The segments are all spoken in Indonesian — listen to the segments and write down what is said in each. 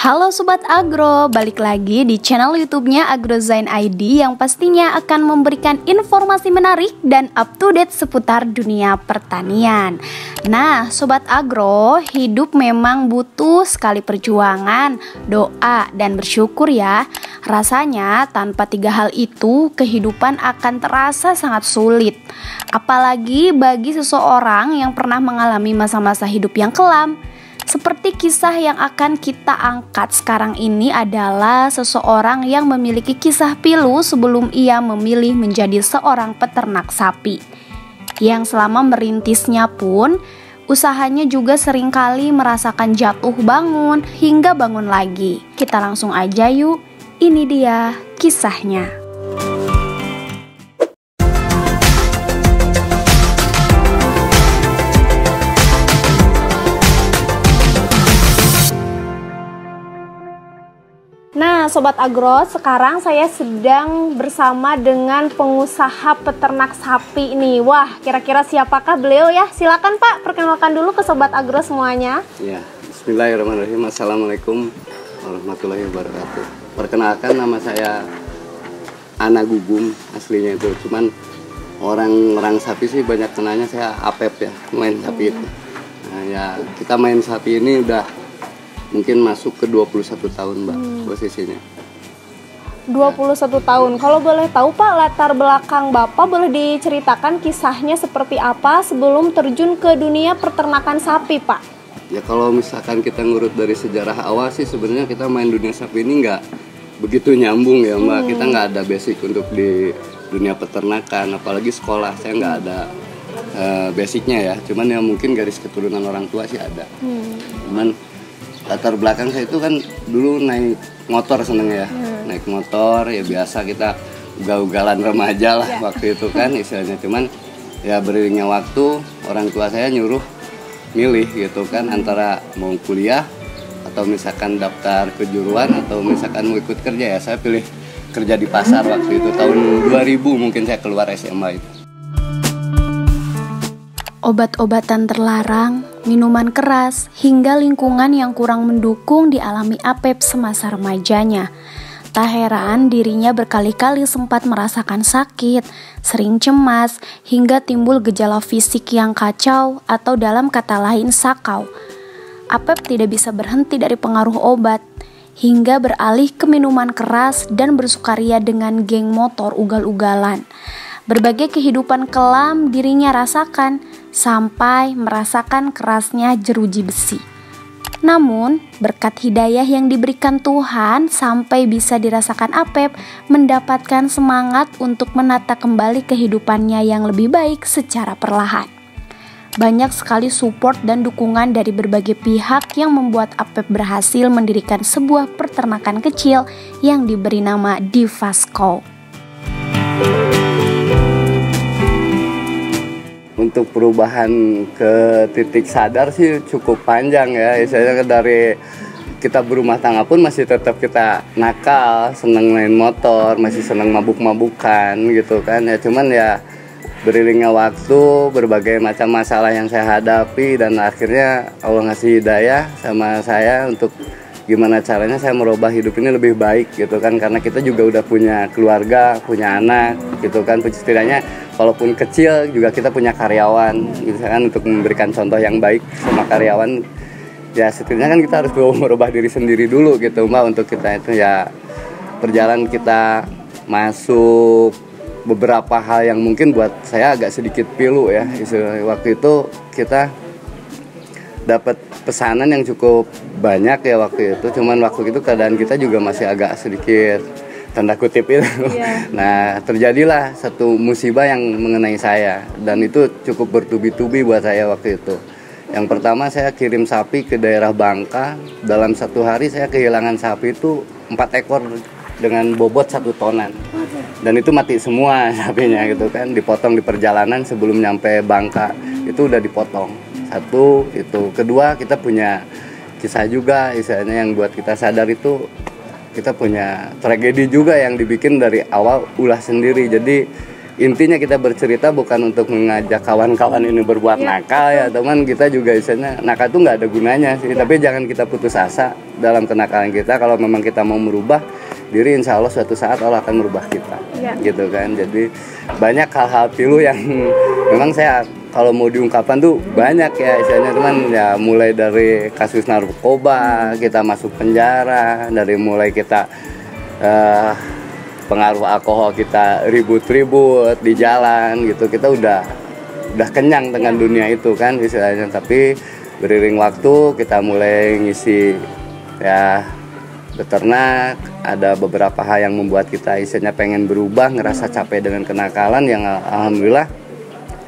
Halo Sobat Agro, balik lagi di channel YouTube-nya Agrozain ID yang pastinya akan memberikan informasi menarik dan up to date seputar dunia pertanian. Nah, Sobat Agro, hidup memang butuh sekali perjuangan, doa, dan bersyukur ya. Rasanya tanpa tiga hal itu, kehidupan akan terasa sangat sulit. Apalagi bagi seseorang yang pernah mengalami masa-masa hidup yang kelam. Seperti kisah yang akan kita angkat sekarang ini adalah seseorang yang memiliki kisah pilu sebelum ia memilih menjadi seorang peternak sapi. Yang selama merintisnya pun, usahanya juga seringkali merasakan jatuh bangun hingga bangun lagi. Kita langsung aja yuk, ini dia kisahnya. Nah Sobat Agro, sekarang saya sedang bersama dengan pengusaha peternak sapi nih. Wah, kira-kira siapakah beliau ya? Silakan Pak, perkenalkan dulu ke Sobat Agro semuanya. Ya, bismillahirrahmanirrahim. Assalamualaikum warahmatullahi wabarakatuh. Perkenalkan, nama saya Ana Gugum, aslinya itu. Cuman orang sapi sih banyak kenanya saya Apep ya, main sapi itu. Nah ya, kita main sapi ini udah mungkin masuk ke 21 tahun Mbak posisinya. 21 tahun. Kalau boleh tahu Pak, latar belakang Bapak boleh diceritakan kisahnya seperti apa sebelum terjun ke dunia peternakan sapi Pak? Ya kalau misalkan kita ngurut dari sejarah awal sih sebenarnya kita main dunia sapi ini nggak begitu nyambung ya Mbak. Kita nggak ada basic untuk di dunia peternakan, apalagi sekolah saya nggak ada basicnya ya. Cuman ya mungkin garis keturunan orang tua sih ada. Cuman latar belakang saya itu kan dulu naik motor seneng ya, naik motor ya biasa kita ugal-ugalan remaja lah waktu itu kan istilahnya. Cuman ya beriringnya waktu orang tua saya nyuruh milih gitu kan antara mau kuliah atau misalkan daftar kejuruan atau misalkan mau ikut kerja. Ya saya pilih kerja di pasar waktu itu tahun 2000 mungkin saya keluar SMA itu. Obat-obatan terlarang, minuman keras, hingga lingkungan yang kurang mendukung dialami Apep semasa remajanya. Tak heran dirinya berkali-kali sempat merasakan sakit, sering cemas, hingga timbul gejala fisik yang kacau atau dalam kata lain sakau. Apep tidak bisa berhenti dari pengaruh obat, hingga beralih ke minuman keras dan bersukaria dengan geng motor ugal-ugalan. Berbagai kehidupan kelam dirinya rasakan, sampai merasakan kerasnya jeruji besi. Namun, berkat hidayah yang diberikan Tuhan sampai bisa dirasakan Apep mendapatkan semangat untuk menata kembali kehidupannya yang lebih baik secara perlahan. Banyak sekali support dan dukungan dari berbagai pihak yang membuat Apep berhasil mendirikan sebuah peternakan kecil yang diberi nama Divasco. Untuk perubahan ke titik sadar sih cukup panjang ya. Misalnya dari kita berumah tangga pun masih tetap kita nakal, seneng main motor, masih seneng mabuk-mabukan gitu kan ya. Cuman ya beriringnya waktu, berbagai macam masalah yang saya hadapi dan akhirnya Allah ngasih hidayah sama saya untuk gimana caranya saya merubah hidup ini lebih baik gitu kan, karena kita juga udah punya keluarga, punya anak gitu kan. Setidaknya walaupun kecil juga kita punya karyawan gitu kan, untuk memberikan contoh yang baik sama karyawan. Ya setidaknya kan kita harus merubah diri sendiri dulu gitu Mbak, untuk kita itu ya perjalanan kita masuk beberapa hal yang mungkin buat saya agak sedikit pilu ya. Waktu itu kita dapat pesanan yang cukup banyak ya waktu itu. Cuman waktu itu keadaan kita juga masih agak sedikit tanda kutip itu. Nah terjadilah satu musibah yang mengenai saya, dan itu cukup bertubi-tubi buat saya waktu itu. Yang pertama, saya kirim sapi ke daerah Bangka. Dalam satu hari saya kehilangan sapi itu 4 ekor dengan bobot 1 tonan. Dan itu mati semua sapinya gitu kan, dipotong di perjalanan sebelum nyampe Bangka. Itu udah dipotong. Satu itu. Kedua, kita punya kisah juga istilahnya yang buat kita sadar itu kita punya tragedi juga yang dibikin dari awal ulah sendiri. Jadi intinya kita bercerita bukan untuk mengajak kawan-kawan ini berbuat nakal ya teman, kita juga istilahnya nakal itu nggak ada gunanya sih, tapi jangan kita putus asa dalam kenakalan kita. Kalau memang kita mau merubah diri, insya Allah suatu saat Allah akan merubah kita gitu kan. Jadi banyak hal-hal pilu yang memang saya kalau mau diungkapkan tuh banyak ya istilahnya teman ya, mulai dari kasus narkoba kita masuk penjara, dari mulai kita pengaruh alkohol kita ribut-ribut di jalan gitu, kita udah kenyang dengan dunia itu kan istilahnya. Tapi beriring waktu kita mulai ngisi ya beternak, ada beberapa hal yang membuat kita istilahnya pengen berubah, ngerasa capek dengan kenakalan yang alhamdulillah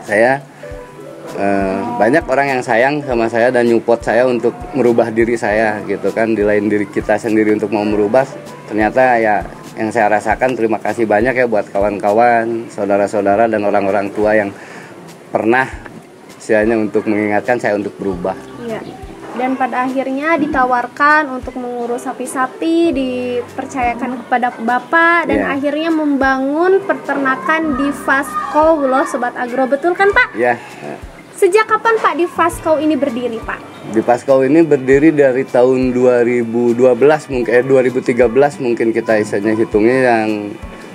saya banyak orang yang sayang sama saya dan nyupport saya untuk merubah diri saya gitu kan. Di lain diri kita sendiri untuk mau merubah, ternyata ya yang saya rasakan, terima kasih banyak ya buat kawan-kawan, saudara-saudara dan orang-orang tua yang pernah istilahnya untuk mengingatkan saya untuk berubah. Iya. Dan pada akhirnya ditawarkan untuk mengurus sapi-sapi, dipercayakan kepada Bapak dan akhirnya membangun peternakan di Faskau loh Sobat Agro, betul kan Pak? Iya. Sejak kapan Pak di Faskau ini berdiri Pak? Di Faskau ini berdiri dari tahun 2012 mungkin 2013 mungkin kita istilahnya hitungnya,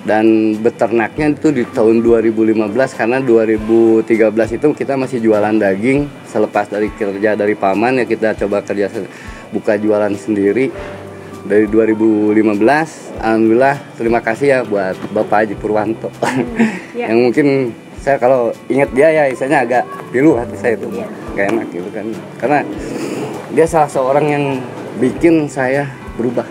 dan beternaknya itu di tahun 2015 karena 2013 itu kita masih jualan daging selepas dari kerja dari paman ya, kita coba kerja buka jualan sendiri dari 2015. Alhamdulillah, terima kasih ya buat Bapak Haji Purwanto yang mungkin saya kalau ingat dia ya istilahnya agak pilu hati saya itu, gak enak gitu kan, karena dia salah seorang yang bikin saya berubah.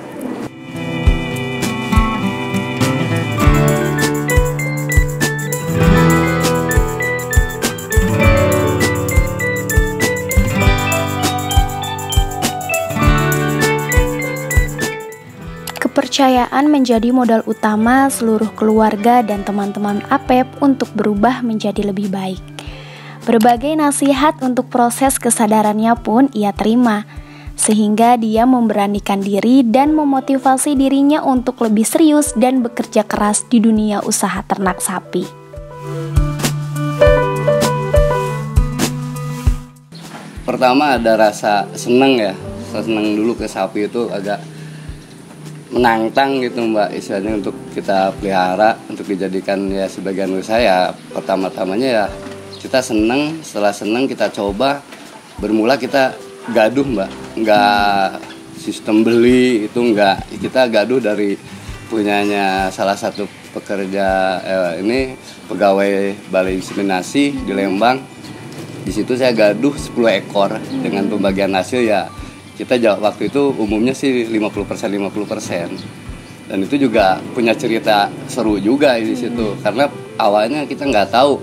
Kepercayaan menjadi modal utama seluruh keluarga dan teman-teman APEP untuk berubah menjadi lebih baik. Berbagai nasihat untuk proses kesadarannya pun ia terima, sehingga dia memberanikan diri dan memotivasi dirinya untuk lebih serius dan bekerja keras di dunia usaha ternak sapi. Pertama ada rasa senang ya, senang dulu ke sapi itu agak menantang gitu Mbak, istilahnya untuk kita pelihara, untuk dijadikan ya sebagian usaha ya. Pertama-tamanya ya kita senang, setelah senang kita coba, bermula kita gaduh Mbak, nggak sistem beli itu nggak, kita gaduh dari punyanya salah satu pekerja ini pegawai balai inseminasi di Lembang. Di situ saya gaduh 10 ekor dengan pembagian hasil ya. Kita jawab waktu itu umumnya sih 50%. Dan itu juga punya cerita seru juga di situ. Karena awalnya kita nggak tahu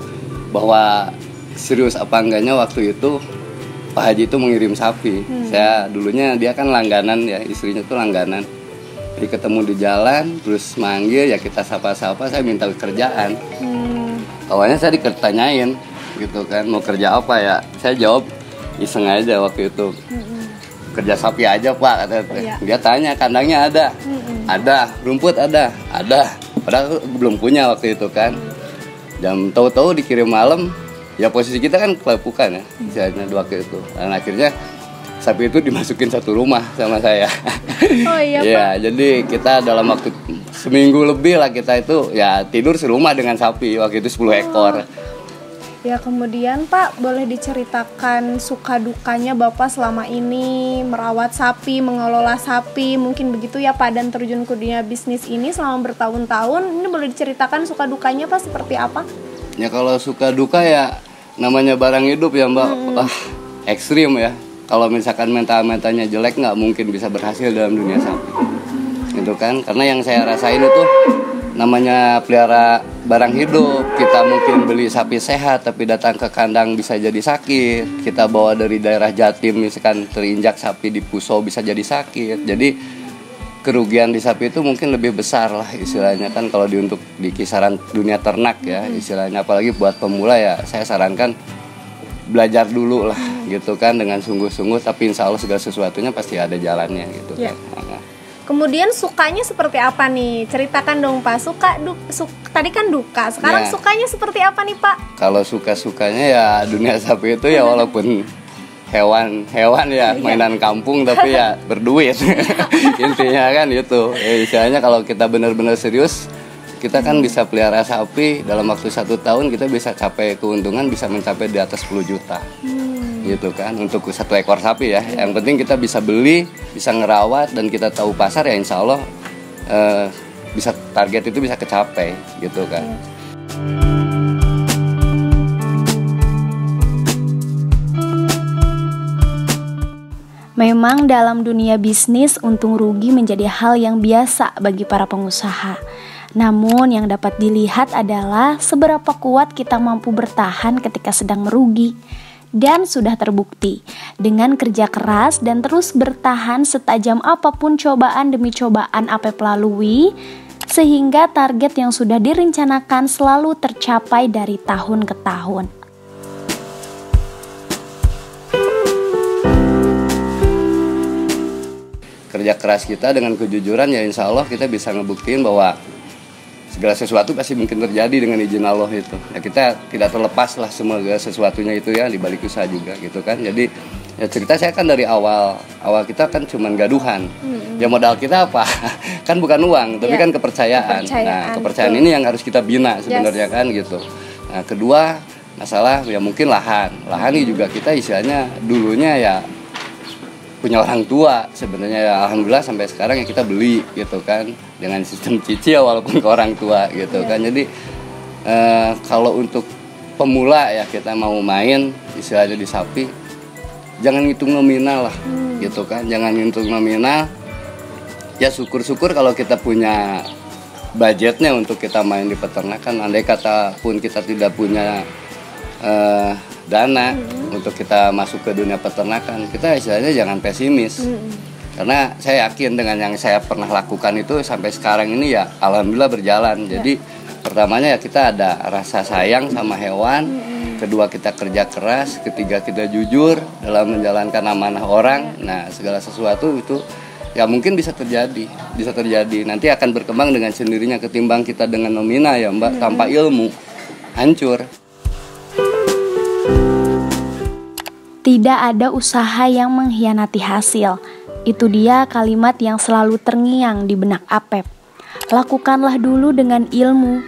bahwa serius apa enggaknya waktu itu Pak Haji itu mengirim sapi. Saya dulunya dia kan langganan ya, istrinya tuh langganan. Jadi ketemu di jalan, terus manggil ya kita sapa-sapa, saya minta kerjaan. Awalnya saya ditanyain gitu kan, mau kerja apa ya? Saya jawab iseng aja waktu itu. Kerja sapi aja Pak, kata dia tanya kandangnya ada, ada rumput ada, padahal belum punya waktu itu kan. Jam tahu-tahu dikirim malam, ya posisi kita kan kelapukan ya, misalnya waktu itu. Dan akhirnya sapi itu dimasukin satu rumah sama saya. Oh iya Pak. Ya, jadi kita dalam waktu seminggu lebih lah kita itu ya tidur serumah dengan sapi waktu itu 10 ekor. Ya kemudian Pak, boleh diceritakan suka dukanya Bapak selama ini merawat sapi, mengelola sapi, mungkin begitu ya Pak, dan terjun ke dunia bisnis ini selama bertahun-tahun. Ini boleh diceritakan suka dukanya Pak seperti apa? Ya kalau suka duka ya namanya barang hidup ya Mbak, ekstrim ya. Kalau misalkan mental-mentalnya jelek nggak mungkin bisa berhasil dalam dunia sapi. Gitu kan, karena yang saya rasain itu namanya pelihara barang hidup. Kita mungkin beli sapi sehat tapi datang ke kandang bisa jadi sakit. Kita bawa dari daerah Jatim misalkan terinjak sapi di Puso bisa jadi sakit. Jadi kerugian di sapi itu mungkin lebih besar lah istilahnya kan kalau untuk di kisaran dunia ternak ya istilahnya. Apalagi buat pemula ya saya sarankan belajar dulu lah gitu kan dengan sungguh-sungguh, tapi insya Allah segala sesuatunya pasti ada jalannya gitu kan. Kemudian sukanya seperti apa nih? Ceritakan dong Pak. Tadi kan duka, sekarang Ya. sukanya seperti apa nih Pak? Kalau suka-sukanya ya dunia sapi itu ya walaupun hewan ya mainan kampung tapi ya berduit. Intinya kan itu. Istilahnya kalau kita benar-benar serius, kita kan bisa pelihara sapi dalam waktu 1 tahun kita bisa capai keuntungan bisa mencapai di atas 10 juta. Gitu kan untuk 1 ekor sapi ya. Yang penting kita bisa beli, bisa ngerawat dan kita tahu pasar ya insya Allah bisa target itu bisa kecapai gitu kan. Memang dalam dunia bisnis untung rugi menjadi hal yang biasa bagi para pengusaha. Namun yang dapat dilihat adalah seberapa kuat kita mampu bertahan ketika sedang merugi. Dan sudah terbukti, dengan kerja keras dan terus bertahan setajam apapun cobaan demi cobaan APEP lalui, sehingga target yang sudah direncanakan selalu tercapai dari tahun ke tahun. Kerja keras kita dengan kejujuran ya insya Allah kita bisa ngebuktiin bahwa segala sesuatu pasti mungkin terjadi dengan izin Allah itu. Ya kita tidak terlepas lah semua sesuatunya itu ya di balik usaha juga gitu kan. Jadi ya cerita saya kan dari awal kita kan cuman gaduhan. Ya modal kita apa? Kan bukan uang, tapi kan kepercayaan. Nah, kepercayaan ini yang harus kita bina sebenarnya kan gitu. Nah, kedua masalah ya mungkin lahan. Lahan ini juga kita istilahnya dulunya ya punya orang tua sebenarnya ya alhamdulillah sampai sekarang ya kita beli gitu kan dengan sistem cicil walaupun ke orang tua gitu kan. Jadi kalau untuk pemula ya kita mau main istilahnya di sapi jangan ngitung nominal lah gitu kan, jangan ngitung nominal. Ya syukur-syukur kalau kita punya budgetnya untuk kita main di peternakan. Andai kata pun kita tidak punya dana untuk kita masuk ke dunia peternakan, kita istilahnya jangan pesimis. Karena saya yakin dengan yang saya pernah lakukan itu sampai sekarang ini ya alhamdulillah berjalan. Jadi pertamanya ya kita ada rasa sayang sama hewan, kedua kita kerja keras, ketiga kita jujur dalam menjalankan amanah orang. Nah segala sesuatu itu ya mungkin bisa terjadi. Nanti akan berkembang dengan sendirinya ketimbang kita dengan nominal ya Mbak, tanpa ilmu hancur. Tidak ada usaha yang mengkhianati hasil. Itu dia kalimat yang selalu terngiang di benak APEP. Lakukanlah dulu dengan ilmu.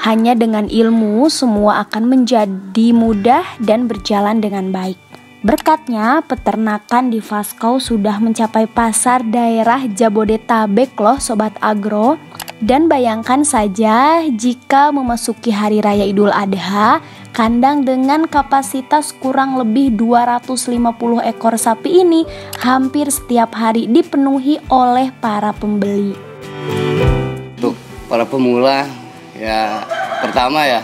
Hanya dengan ilmu semua akan menjadi mudah dan berjalan dengan baik. Berkatnya peternakan di Vaskau sudah mencapai pasar daerah Jabodetabek loh Sobat Agro. Dan bayangkan saja jika memasuki Hari Raya Idul Adha, kandang dengan kapasitas kurang lebih 250 ekor sapi ini hampir setiap hari dipenuhi oleh para pembeli. Untuk para pemula ya pertama ya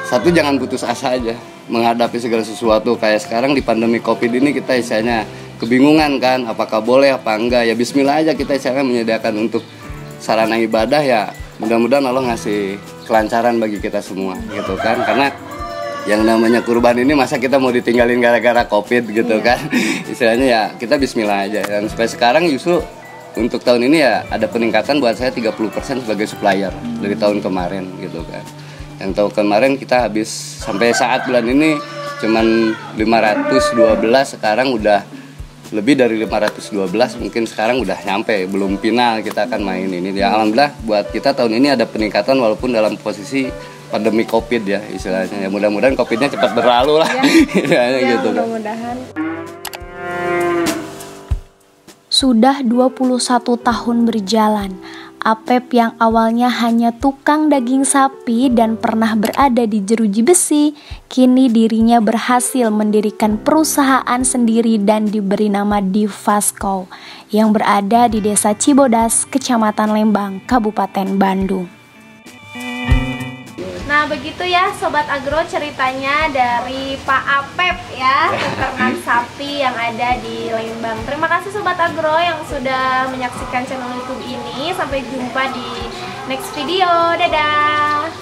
satu jangan putus asa aja menghadapi segala sesuatu. Kayak sekarang di pandemi Covid ini kita istilahnya kebingungan kan apakah boleh apa enggak. Ya bismillah aja kita istilahnya menyediakan untuk sarana ibadah ya mudah-mudahan Allah ngasih kelancaran bagi kita semua gitu kan. Karena yang namanya kurban ini masa kita mau ditinggalin gara-gara Covid gitu kan. Istilahnya ya kita bismillah aja. Dan sampai sekarang justru untuk tahun ini ya ada peningkatan buat saya 30% sebagai supplier dari tahun kemarin gitu kan. Yang tahun kemarin kita habis sampai saat bulan ini cuman 512, sekarang udah lebih dari 512, mungkin sekarang udah nyampe, belum final kita akan main ini. Ya alhamdulillah buat kita tahun ini ada peningkatan walaupun dalam posisi pandemi Covid ya istilahnya. Ya mudah-mudahan Covidnya cepat berlalu lah. Ya, gitu. Mudah-mudahan. Sudah 21 tahun berjalan, APEP yang awalnya hanya tukang daging sapi dan pernah berada di jeruji besi, kini dirinya berhasil mendirikan perusahaan sendiri dan diberi nama Vaskau yang berada di Desa Cibodas, Kecamatan Lembang, Kabupaten Bandung. Nah begitu ya Sobat Agro ceritanya dari Pak APEP ya, peternak sapi yang ada di Lembang. Terima kasih Sobat Agro yang sudah menyaksikan channel YouTube ini. Sampai jumpa di next video. Dadah.